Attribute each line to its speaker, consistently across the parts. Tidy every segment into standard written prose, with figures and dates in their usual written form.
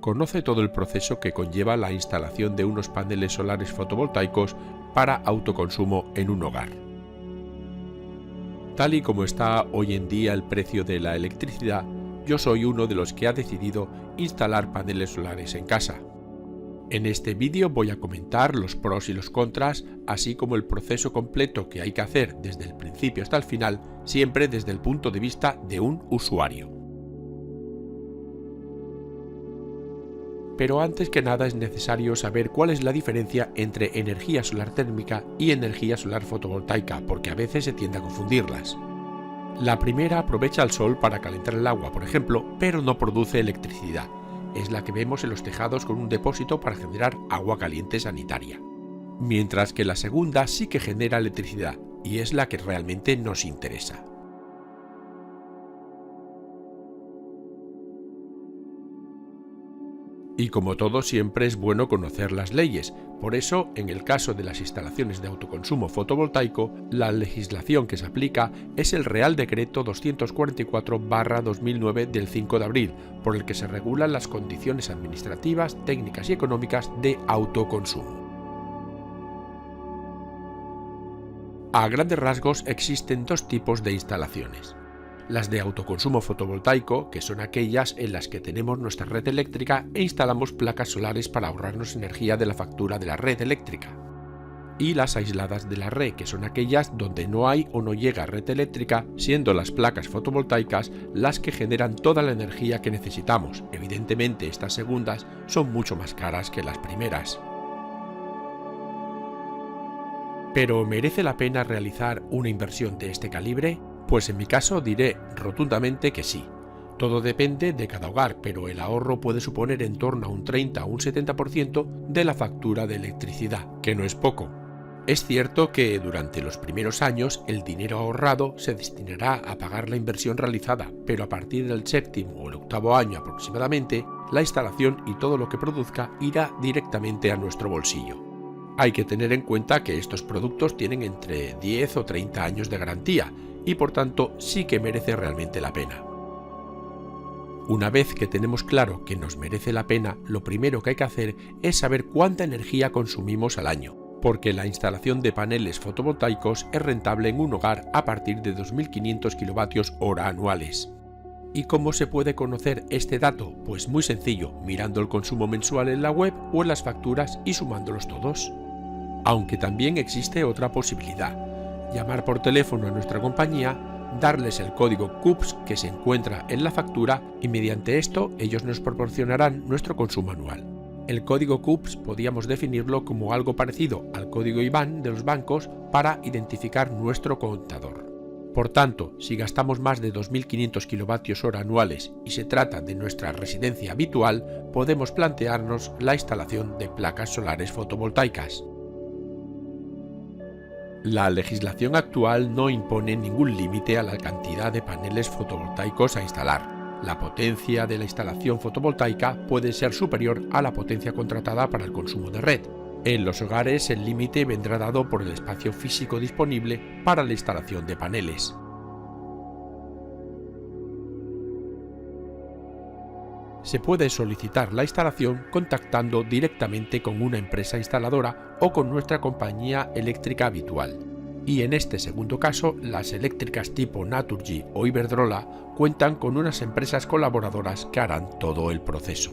Speaker 1: conoce todo el proceso que conlleva la instalación de unos paneles solares fotovoltaicos para autoconsumo en un hogar. Tal y como está hoy en día el precio de la electricidad, yo soy uno de los que ha decidido instalar paneles solares en casa. En este vídeo voy a comentar los pros y los contras, así como el proceso completo que hay que hacer desde el principio hasta el final, siempre desde el punto de vista de un usuario. Pero antes que nada es necesario saber cuál es la diferencia entre energía solar térmica y energía solar fotovoltaica, porque a veces se tiende a confundirlas. La primera aprovecha el sol para calentar el agua, por ejemplo, pero no produce electricidad. Es la que vemos en los tejados con un depósito para generar agua caliente sanitaria. Mientras que la segunda sí que genera electricidad, y es la que realmente nos interesa. Y como todo, siempre es bueno conocer las leyes. Por eso, en el caso de las instalaciones de autoconsumo fotovoltaico, la legislación que se aplica es el Real Decreto 244/2009 del 5 de abril, por el que se regulan las condiciones administrativas, técnicas y económicas de autoconsumo. A grandes rasgos existen dos tipos de instalaciones. Las de autoconsumo fotovoltaico, que son aquellas en las que tenemos nuestra red eléctrica e instalamos placas solares para ahorrarnos energía de la factura de la red eléctrica. Y las aisladas de la red, que son aquellas donde no hay o no llega red eléctrica, siendo las placas fotovoltaicas las que generan toda la energía que necesitamos. Evidentemente, estas segundas son mucho más caras que las primeras. ¿Pero merece la pena realizar una inversión de este calibre? Pues en mi caso diré rotundamente que sí. Todo depende de cada hogar, pero el ahorro puede suponer en torno a un 30 o un 70% de la factura de electricidad, que no es poco. Es cierto que durante los primeros años el dinero ahorrado se destinará a pagar la inversión realizada, pero a partir del séptimo o el octavo año aproximadamente, la instalación y todo lo que produzca irá directamente a nuestro bolsillo. Hay que tener en cuenta que estos productos tienen entre 10 o 30 años de garantía, y por tanto sí que merece realmente la pena. Una vez que tenemos claro que nos merece la pena, lo primero que hay que hacer es saber cuánta energía consumimos al año, porque la instalación de paneles fotovoltaicos es rentable en un hogar a partir de 2.500 kWh anuales. ¿Y cómo se puede conocer este dato? Pues muy sencillo, mirando el consumo mensual en la web o en las facturas y sumándolos todos. Aunque también existe otra posibilidad: llamar por teléfono a nuestra compañía, darles el código CUPS que se encuentra en la factura y mediante esto ellos nos proporcionarán nuestro consumo anual. El código CUPS podríamos definirlo como algo parecido al código IBAN de los bancos para identificar nuestro contador. Por tanto, si gastamos más de 2.500 kWh anuales y se trata de nuestra residencia habitual, podemos plantearnos la instalación de placas solares fotovoltaicas. La legislación actual no impone ningún límite a la cantidad de paneles fotovoltaicos a instalar. La potencia de la instalación fotovoltaica puede ser superior a la potencia contratada para el consumo de red. En los hogares el límite vendrá dado por el espacio físico disponible para la instalación de paneles. Se puede solicitar la instalación contactando directamente con una empresa instaladora o con nuestra compañía eléctrica habitual. Y en este segundo caso, las eléctricas tipo Naturgy o Iberdrola cuentan con unas empresas colaboradoras que harán todo el proceso.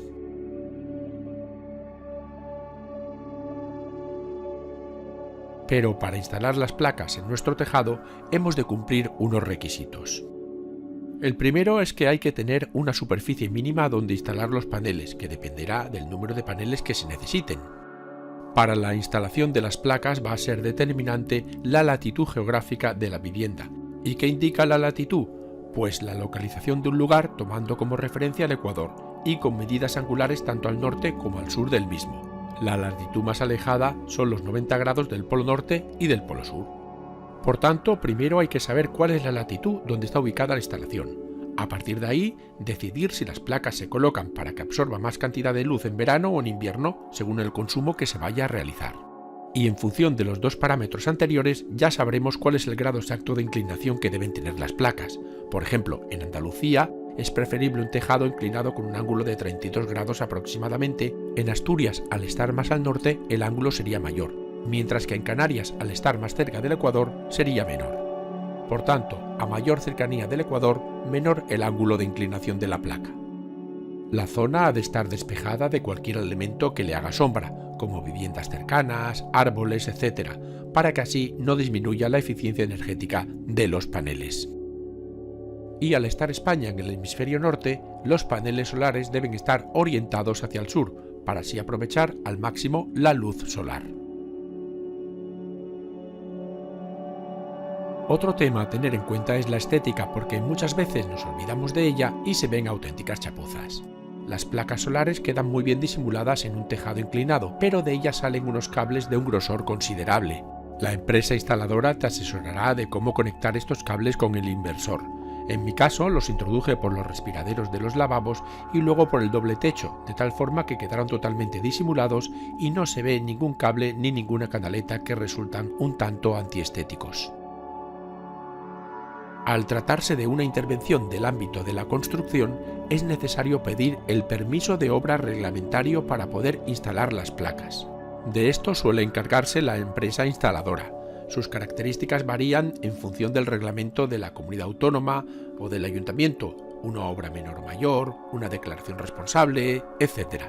Speaker 1: Pero para instalar las placas en nuestro tejado hemos de cumplir unos requisitos. El primero es que hay que tener una superficie mínima donde instalar los paneles, que dependerá del número de paneles que se necesiten. Para la instalación de las placas va a ser determinante la latitud geográfica de la vivienda. ¿Y qué indica la latitud? Pues la localización de un lugar tomando como referencia el Ecuador y con medidas angulares tanto al norte como al sur del mismo. La latitud más alejada son los 90 grados del polo norte y del polo sur. Por tanto, primero hay que saber cuál es la latitud donde está ubicada la instalación. A partir de ahí, decidir si las placas se colocan para que absorba más cantidad de luz en verano o en invierno, según el consumo que se vaya a realizar. Y en función de los dos parámetros anteriores, ya sabremos cuál es el grado exacto de inclinación que deben tener las placas. Por ejemplo, en Andalucía, es preferible un tejado inclinado con un ángulo de 32 grados aproximadamente. En Asturias, al estar más al norte, el ángulo sería mayor, mientras que en Canarias, al estar más cerca del Ecuador, sería menor. Por tanto, a mayor cercanía del Ecuador, menor el ángulo de inclinación de la placa. La zona ha de estar despejada de cualquier elemento que le haga sombra, como viviendas cercanas, árboles, etc., para que así no disminuya la eficiencia energética de los paneles. Y al estar España en el hemisferio norte, los paneles solares deben estar orientados hacia el sur, para así aprovechar al máximo la luz solar. Otro tema a tener en cuenta es la estética, porque muchas veces nos olvidamos de ella y se ven auténticas chapuzas. Las placas solares quedan muy bien disimuladas en un tejado inclinado, pero de ellas salen unos cables de un grosor considerable. La empresa instaladora te asesorará de cómo conectar estos cables con el inversor. En mi caso los introduje por los respiraderos de los lavabos y luego por el doble techo, de tal forma que quedaron totalmente disimulados y no se ve ningún cable ni ninguna canaleta que resultan un tanto antiestéticos. Al tratarse de una intervención del ámbito de la construcción, es necesario pedir el permiso de obra reglamentario para poder instalar las placas. De esto suele encargarse la empresa instaladora. Sus características varían en función del reglamento de la comunidad autónoma o del ayuntamiento, una obra menor o mayor, una declaración responsable, etc.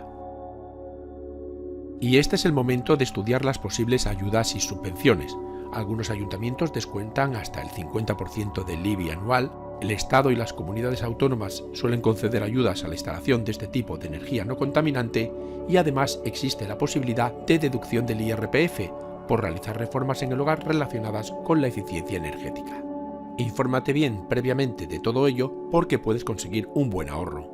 Speaker 1: Y este es el momento de estudiar las posibles ayudas y subvenciones. Algunos ayuntamientos descuentan hasta el 50% del IBI anual, el Estado y las comunidades autónomas suelen conceder ayudas a la instalación de este tipo de energía no contaminante y además existe la posibilidad de deducción del IRPF por realizar reformas en el hogar relacionadas con la eficiencia energética. Infórmate bien previamente de todo ello porque puedes conseguir un buen ahorro.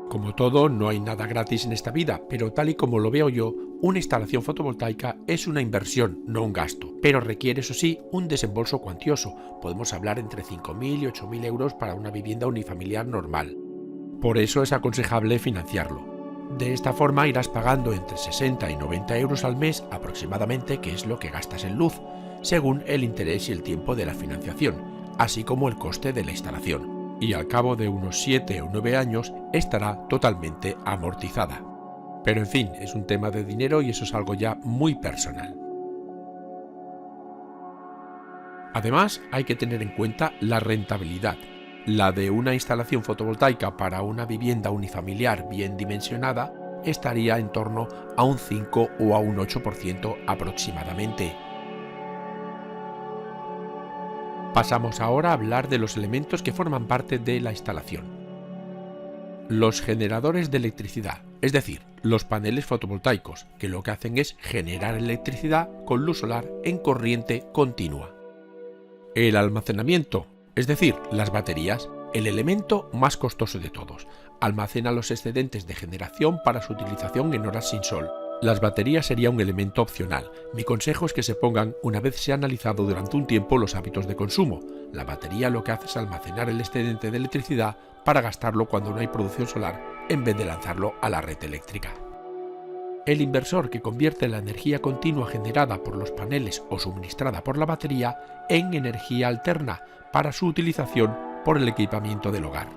Speaker 1: Como todo, no hay nada gratis en esta vida, pero tal y como lo veo yo, una instalación fotovoltaica es una inversión, no un gasto, pero requiere, eso sí, un desembolso cuantioso. Podemos hablar entre 5.000 y 8.000 euros para una vivienda unifamiliar normal. Por eso es aconsejable financiarlo. De esta forma irás pagando entre 60 y 90 euros al mes aproximadamente, que es lo que gastas en luz, según el interés y el tiempo de la financiación, así como el coste de la instalación. Y al cabo de unos 7 o 9 años estará totalmente amortizada. Pero en fin, es un tema de dinero y eso es algo ya muy personal. Además, hay que tener en cuenta la rentabilidad. La de una instalación fotovoltaica para una vivienda unifamiliar bien dimensionada estaría en torno a un 5 o a un 8% aproximadamente. Pasamos ahora a hablar de los elementos que forman parte de la instalación. Los generadores de electricidad, es decir, los paneles fotovoltaicos, que lo que hacen es generar electricidad con luz solar en corriente continua. El almacenamiento, es decir, las baterías, el elemento más costoso de todos, almacena los excedentes de generación para su utilización en horas sin sol. Las baterías sería un elemento opcional. Mi consejo es que se pongan una vez se ha analizado durante un tiempo los hábitos de consumo. La batería lo que hace es almacenar el excedente de electricidad para gastarlo cuando no hay producción solar en vez de lanzarlo a la red eléctrica. El inversor que convierte la energía continua generada por los paneles o suministrada por la batería en energía alterna para su utilización por el equipamiento del hogar.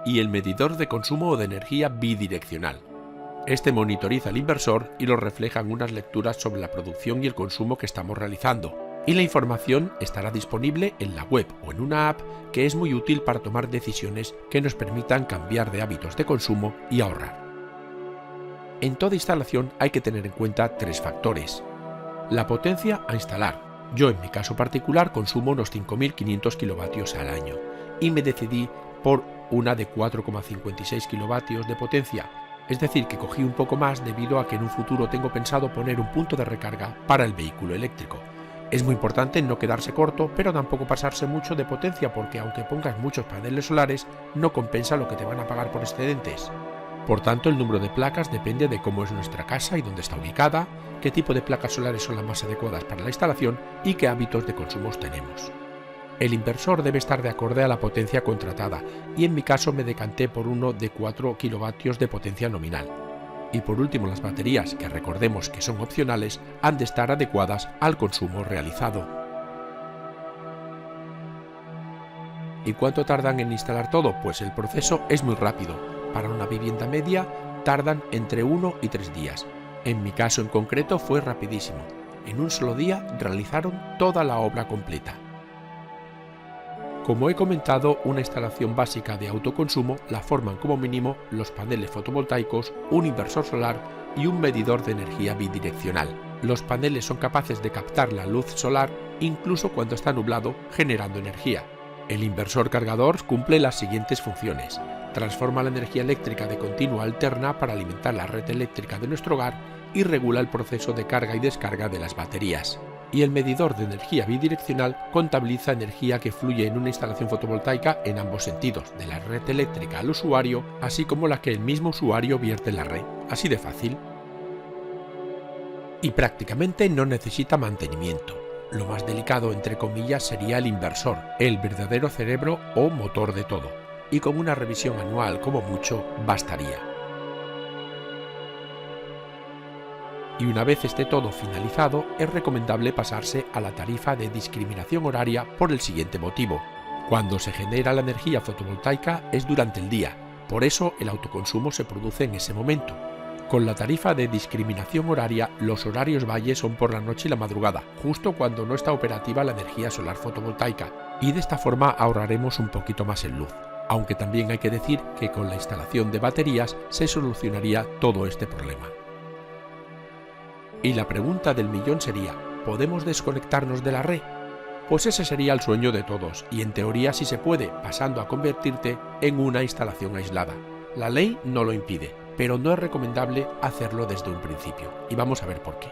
Speaker 1: Y el medidor de consumo de energía bidireccional. Este monitoriza al inversor y lo refleja en unas lecturas sobre la producción y el consumo que estamos realizando, y la información estará disponible en la web o en una app que es muy útil para tomar decisiones que nos permitan cambiar de hábitos de consumo y ahorrar. En toda instalación hay que tener en cuenta 3 factores. La potencia a instalar. Yo en mi caso particular consumo unos 5.500 kilovatios al año y me decidí por una de 4,56 kilovatios de potencia. Es decir, que cogí un poco más debido a que en un futuro tengo pensado poner un punto de recarga para el vehículo eléctrico. Es muy importante no quedarse corto, pero tampoco pasarse mucho de potencia porque aunque pongas muchos paneles solares, no compensa lo que te van a pagar por excedentes. Por tanto, el número de placas depende de cómo es nuestra casa y dónde está ubicada, qué tipo de placas solares son las más adecuadas para la instalación y qué hábitos de consumo tenemos. El inversor debe estar de acorde a la potencia contratada y en mi caso me decanté por uno de 4 kilovatios de potencia nominal. Y por último, las baterías, que recordemos que son opcionales, han de estar adecuadas al consumo realizado. ¿Y cuánto tardan en instalar todo? Pues el proceso es muy rápido. Para una vivienda media tardan entre 1 y 3 días. En mi caso en concreto fue rapidísimo. En un solo día realizaron toda la obra completa. Como he comentado, una instalación básica de autoconsumo la forman como mínimo los paneles fotovoltaicos, un inversor solar y un medidor de energía bidireccional. Los paneles son capaces de captar la luz solar incluso cuando está nublado, generando energía. El inversor cargador cumple las siguientes funciones. Transforma la energía eléctrica de continua alterna para alimentar la red eléctrica de nuestro hogar y regula el proceso de carga y descarga de las baterías. Y el medidor de energía bidireccional contabiliza energía que fluye en una instalación fotovoltaica en ambos sentidos, de la red eléctrica al usuario, así como la que el mismo usuario vierte en la red. Así de fácil. Y prácticamente no necesita mantenimiento. Lo más delicado, entre comillas, sería el inversor, el verdadero cerebro o motor de todo. Y con una revisión anual, como mucho, bastaría. Y una vez esté todo finalizado, es recomendable pasarse a la tarifa de discriminación horaria por el siguiente motivo. Cuando se genera la energía fotovoltaica es durante el día, por eso el autoconsumo se produce en ese momento. Con la tarifa de discriminación horaria, los horarios valle son por la noche y la madrugada, justo cuando no está operativa la energía solar fotovoltaica, y de esta forma ahorraremos un poquito más en luz. Aunque también hay que decir que con la instalación de baterías se solucionaría todo este problema. Y la pregunta del millón sería, ¿podemos desconectarnos de la red? Pues ese sería el sueño de todos, y en teoría sí se puede, pasando a convertirte en una instalación aislada. La ley no lo impide, pero no es recomendable hacerlo desde un principio, y vamos a ver por qué.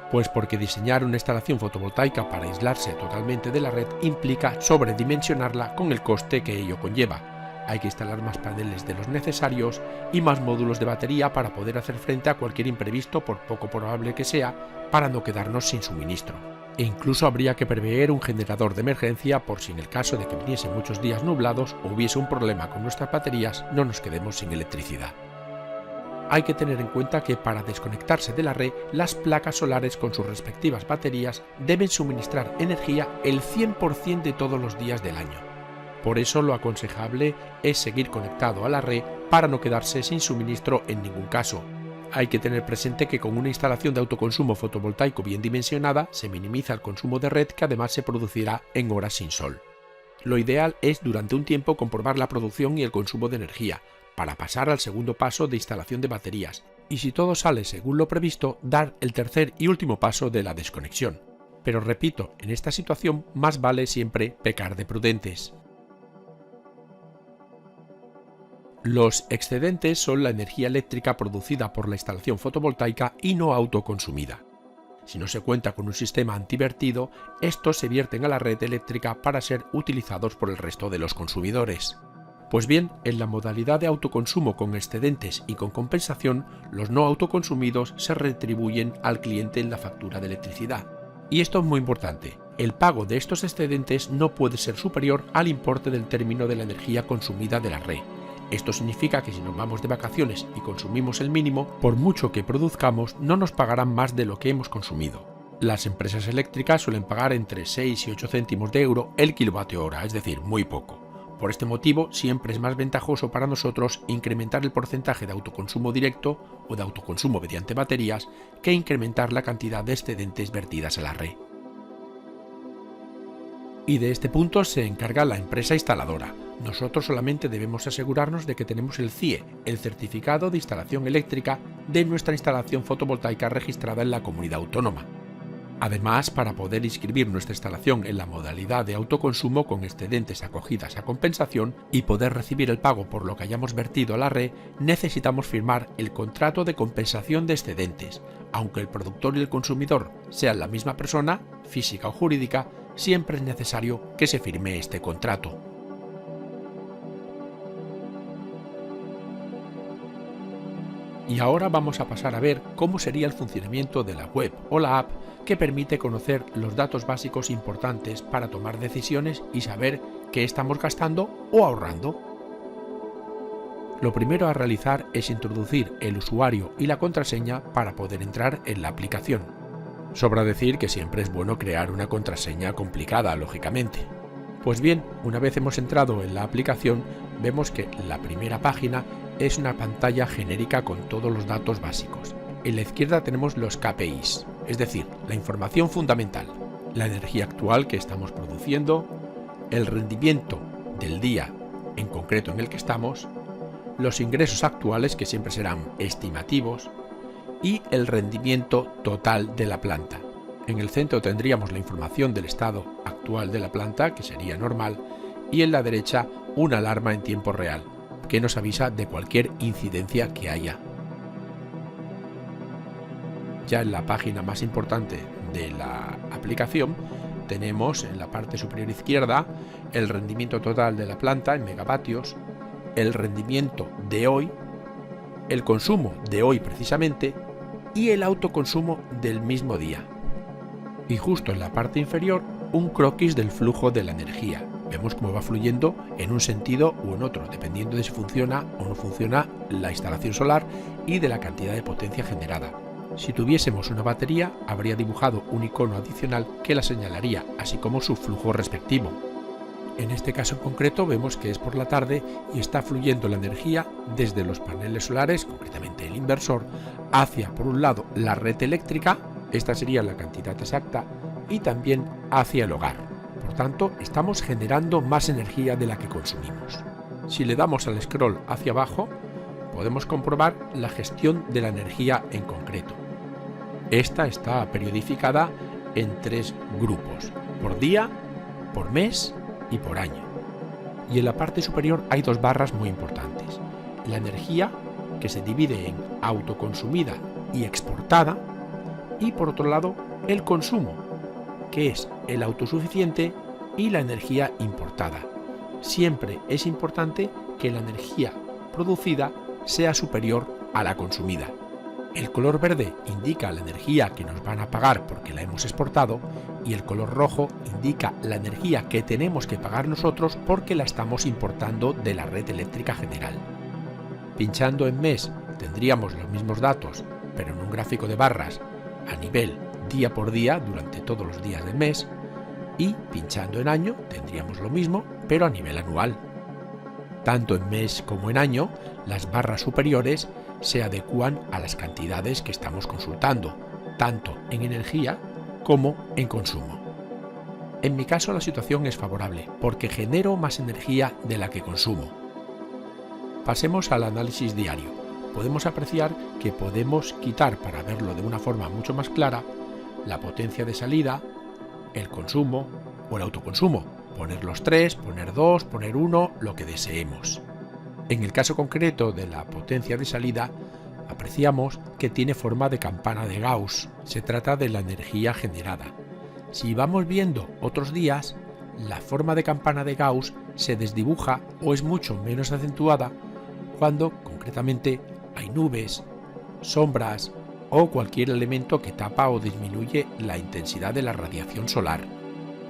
Speaker 1: Pues porque diseñar una instalación fotovoltaica para aislarse totalmente de la red implica sobredimensionarla con el coste que ello conlleva. Hay que instalar más paneles de los necesarios y más módulos de batería para poder hacer frente a cualquier imprevisto, por poco probable que sea, para no quedarnos sin suministro. E incluso habría que prever un generador de emergencia por si en el caso de que viniesen muchos días nublados o hubiese un problema con nuestras baterías, no nos quedemos sin electricidad. Hay que tener en cuenta que para desconectarse de la red, las placas solares con sus respectivas baterías deben suministrar energía el 100% de todos los días del año. Por eso lo aconsejable es seguir conectado a la red para no quedarse sin suministro en ningún caso. Hay que tener presente que con una instalación de autoconsumo fotovoltaico bien dimensionada se minimiza el consumo de red, que además se producirá en horas sin sol. Lo ideal es durante un tiempo comprobar la producción y el consumo de energía, para pasar al segundo paso de instalación de baterías, y si todo sale según lo previsto, dar el tercer y último paso de la desconexión. Pero repito, en esta situación más vale siempre pecar de prudentes. Los excedentes son la energía eléctrica producida por la instalación fotovoltaica y no autoconsumida. Si no se cuenta con un sistema antivertido, estos se vierten a la red eléctrica para ser utilizados por el resto de los consumidores. Pues bien, en la modalidad de autoconsumo con excedentes y con compensación, los no autoconsumidos se retribuyen al cliente en la factura de electricidad. Y esto es muy importante, el pago de estos excedentes no puede ser superior al importe del término de la energía consumida de la red. Esto significa que si nos vamos de vacaciones y consumimos el mínimo, por mucho que produzcamos, no nos pagarán más de lo que hemos consumido. Las empresas eléctricas suelen pagar entre 6 y 8 céntimos de euro el kilovatio hora, es decir, muy poco. Por este motivo, siempre es más ventajoso para nosotros incrementar el porcentaje de autoconsumo directo o de autoconsumo mediante baterías que incrementar la cantidad de excedentes vertidas a la red. Y de este punto se encarga la empresa instaladora. Nosotros solamente debemos asegurarnos de que tenemos el CIE, el Certificado de Instalación Eléctrica, de nuestra instalación fotovoltaica registrada en la comunidad autónoma. Además, para poder inscribir nuestra instalación en la modalidad de autoconsumo con excedentes acogidas a compensación y poder recibir el pago por lo que hayamos vertido a la red, necesitamos firmar el contrato de compensación de excedentes. Aunque el productor y el consumidor sean la misma persona, física o jurídica, siempre es necesario que se firme este contrato. Y ahora vamos a pasar a ver cómo sería el funcionamiento de la web o la app que permite conocer los datos básicos importantes para tomar decisiones y saber qué estamos gastando o ahorrando. Lo primero a realizar es introducir el usuario y la contraseña para poder entrar en la aplicación. Sobra decir que siempre es bueno crear una contraseña complicada, lógicamente. Pues bien, una vez hemos entrado en la aplicación, vemos que la primera página es una pantalla genérica con todos los datos básicos. En la izquierda tenemos los KPIs, es decir, la información fundamental, la energía actual que estamos produciendo, el rendimiento del día en concreto en el que estamos, los ingresos actuales que siempre serán estimativos y el rendimiento total de la planta. En el centro tendríamos la información del estado actual de la planta, que sería normal, y en la derecha una alarma en tiempo real, que nos avisa de cualquier incidencia que haya. Ya en la página más importante de la aplicación tenemos en la parte superior izquierda el rendimiento total de la planta en megavatios, el rendimiento de hoy, el consumo de hoy precisamente y el autoconsumo del mismo día. Y justo en la parte inferior un croquis del flujo de la energía. Vemos cómo va fluyendo en un sentido u en otro, dependiendo de si funciona o no funciona la instalación solar y de la cantidad de potencia generada. Si tuviésemos una batería, habría dibujado un icono adicional que la señalaría, así como su flujo respectivo. En este caso en concreto vemos que es por la tarde y está fluyendo la energía desde los paneles solares, concretamente el inversor, hacia, por un lado, la red eléctrica, esta sería la cantidad exacta, y también hacia el hogar. Por tanto, estamos generando más energía de la que consumimos. Si le damos al scroll hacia abajo, podemos comprobar la gestión de la energía en concreto. Esta está periodificada en 3 grupos, por día, por mes y por año. Y en la parte superior hay 2 barras muy importantes. La energía, que se divide en autoconsumida y exportada, y por otro lado el consumo, que es el autosuficiente y la energía importada. Siempre es importante que la energía producida sea superior a la consumida. El color verde indica la energía que nos van a pagar porque la hemos exportado y el color rojo indica la energía que tenemos que pagar nosotros porque la estamos importando de la red eléctrica general. Pinchando en mes tendríamos los mismos datos, pero en un gráfico de barras a nivel día por día durante todos los días del mes, y pinchando en año tendríamos lo mismo, pero a nivel anual. Tanto en mes como en año, las barras superiores se adecúan a las cantidades que estamos consultando, tanto en energía como en consumo. En mi caso la situación es favorable, porque genero más energía de la que consumo. Pasemos al análisis diario. Podemos apreciar que podemos quitar, para verlo de una forma mucho más clara, la potencia de salida, el consumo o el autoconsumo. Poner los 3, poner 2, poner 1, lo que deseemos. En el caso concreto de la potencia de salida, apreciamos que tiene forma de campana de Gauss. Se trata de la energía generada. Si vamos viendo otros días, la forma de campana de Gauss se desdibuja o es mucho menos acentuada cuando, concretamente, hay nubes, sombras o cualquier elemento que tapa o disminuye la intensidad de la radiación solar.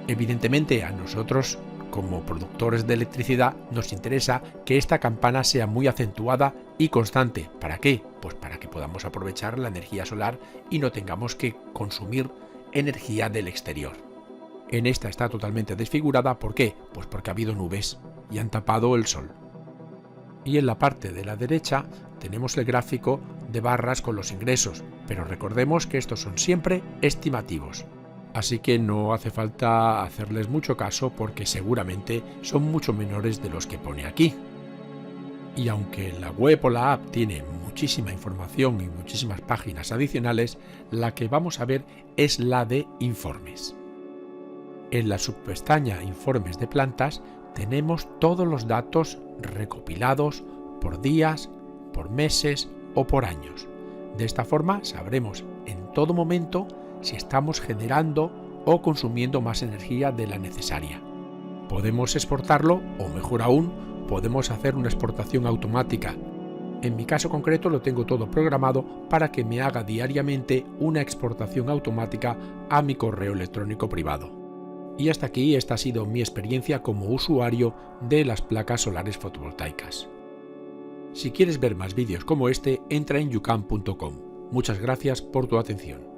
Speaker 1: Evidentemente, a nosotros, como productores de electricidad, nos interesa que esta campana sea muy acentuada y constante. ¿Para qué? Pues para que podamos aprovechar la energía solar y no tengamos que consumir energía del exterior. En esta está totalmente desfigurada. ¿Por qué? Pues porque ha habido nubes y han tapado el sol. Y en la parte de la derecha tenemos el gráfico de barras con los ingresos, pero recordemos que estos son siempre estimativos. Así que no hace falta hacerles mucho caso porque seguramente son mucho menores de los que pone aquí. Y aunque la web o la app tiene muchísima información y muchísimas páginas adicionales, la que vamos a ver es la de informes. En la subpestaña Informes de plantas tenemos todos los datos recopilados por días, por meses o por años. De esta forma sabremos en todo momento si estamos generando o consumiendo más energía de la necesaria. Podemos exportarlo o, mejor aún, podemos hacer una exportación automática. En mi caso concreto lo tengo todo programado para que me haga diariamente una exportación automática a mi correo electrónico privado. Y hasta aquí esta ha sido mi experiencia como usuario de las placas solares fotovoltaicas. Si quieres ver más vídeos como este, entra en youcan.com. Muchas gracias por tu atención.